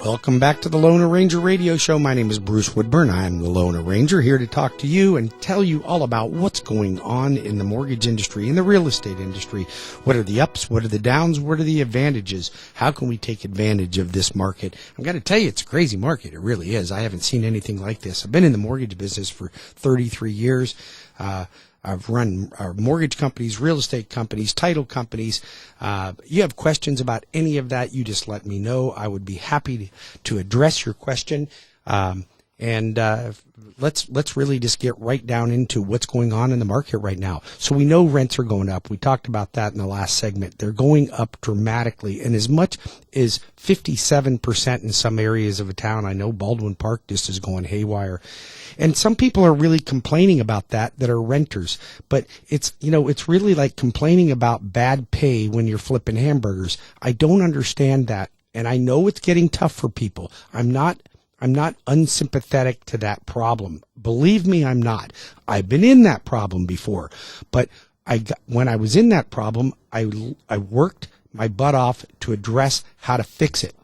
Welcome back to the Lone Ranger Radio Show. My name is Bruce Woodburn. I am the Lone Ranger, here to talk to you and tell you all about what's going on in the mortgage industry, in the real estate industry. What are the ups? What are the downs? What are the advantages? How can we take advantage of this market? I'm going to tell you, it's a crazy market. It really is. I haven't seen anything like this. I've been in the mortgage business for 33 years. I've run mortgage companies, real estate companies, title companies. You have questions about any of that, you just let me know. I would be happy to address your question. Let's really just get right down into what's going on in the market right now. So we know rents are going up. We talked about that in the last segment. They're going up dramatically, and as much as 57% in some areas of a town. I know Baldwin Park just is going haywire. And some people are really complaining about that are renters. But it's really like complaining about bad pay when you're flipping hamburgers. I don't understand that. And I know it's getting tough for people. I'm not unsympathetic to that problem. Believe me, I'm not. I've been in that problem before. But when I was in that problem, I worked my butt off to address how to fix it.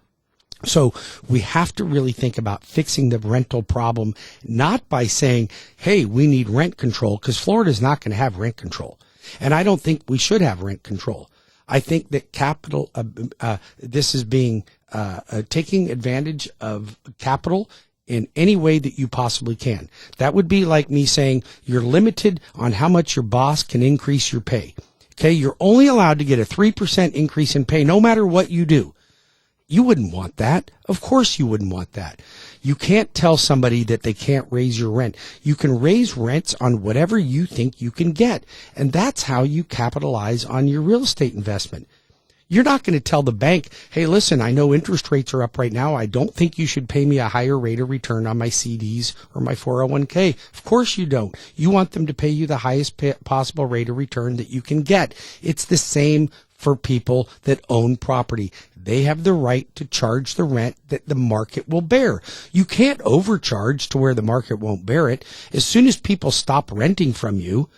So we have to really think about fixing the rental problem, not by saying, hey, we need rent control, because Florida's not going to have rent control. And I don't think we should have rent control. I think that this is being taking advantage of capital in any way that you possibly can. That would be like me saying you're limited on how much your boss can increase your pay. Okay, you're only allowed to get a 3% increase in pay no matter what you do. You wouldn't want that. Of course you wouldn't want that. You can't tell somebody that they can't raise your rent. You can raise rents on whatever you think you can get. And that's how you capitalize on your real estate investment. You're not going to tell the bank, hey, listen, I know interest rates are up right now. I don't think you should pay me a higher rate of return on my CDs or my 401k. Of course you don't. You want them to pay you the highest possible rate of return that you can get. It's the same for people that own property. They have the right to charge the rent that the market will bear. You can't overcharge to where the market won't bear it. As soon as people stop renting from you,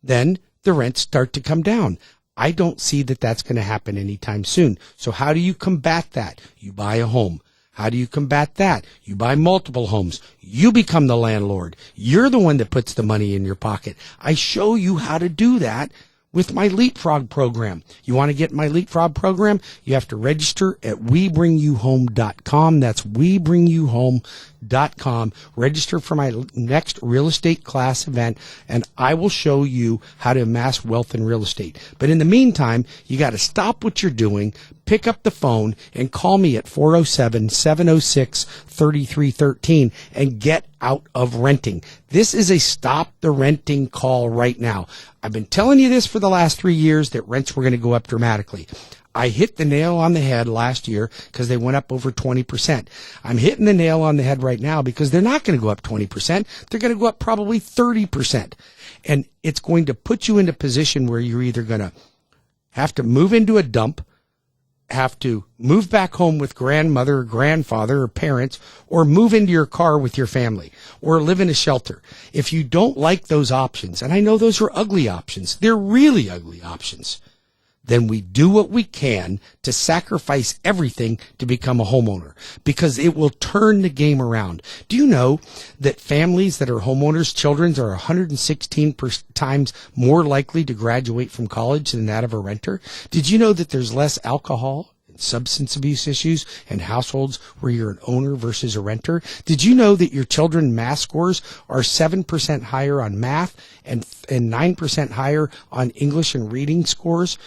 then the rents start to come down. I don't see that that's going to happen anytime soon. So how do you combat that? You buy a home. How do you combat that? You buy multiple homes. You become the landlord. You're the one that puts the money in your pocket. I show you how to do that with my Leapfrog program. You want to get my Leapfrog program? You have to register at WeBringYouHome.com. That's WeBringYouHome.com. Register for my next real estate class event, and I will show you how to amass wealth in real estate. But in the meantime, you got to stop what you're doing, pick up the phone, and call me at 407-706-3313 and get out of renting. This is a stop the renting call right now. I've been telling you this for the last 3 years that rents were going to go up dramatically. I hit the nail on the head last year because they went up over 20%. I'm hitting the nail on the head right now because they're not going to go up 20%. They're going to go up probably 30%. And it's going to put you in a position where you're either going to have to move into a dump, have to move back home with grandmother or grandfather or parents, or move into your car with your family, or live in a shelter. If you don't like those options, and I know those are ugly options, they're really ugly options, then we do what we can to sacrifice everything to become a homeowner, because it will turn the game around. Do you know that families that are homeowners, children are 116 times more likely to graduate from college than that of a renter? Did you know that there's less alcohol, substance abuse issues in households where you're an owner versus a renter? Did you know that your children's math scores are 7% higher on math and 9% higher on English and reading scores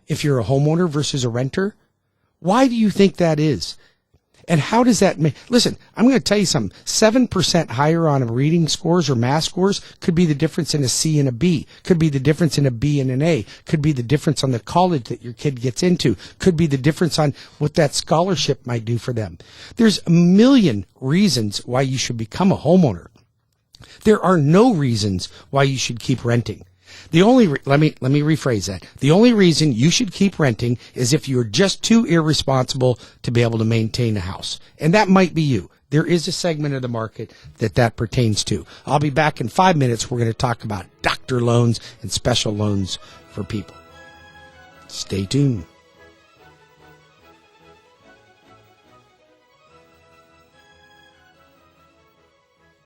if you're a homeowner versus a renter? Why do you think that is? And how does that make... Listen, I'm going to tell you something. 7% higher on reading scores or math scores could be the difference in a C and a B. Could be the difference in a B and an A. Could be the difference on the college that your kid gets into. Could be the difference on what that scholarship might do for them. There's a million reasons why you should become a homeowner. There are no reasons why you should keep renting. Let me rephrase that. The only reason you should keep renting is if you're just too irresponsible to be able to maintain a house. And that might be you. There is a segment of the market that pertains to. I'll be back in 5 minutes. We're going to talk about doctor loans and special loans for people. Stay tuned.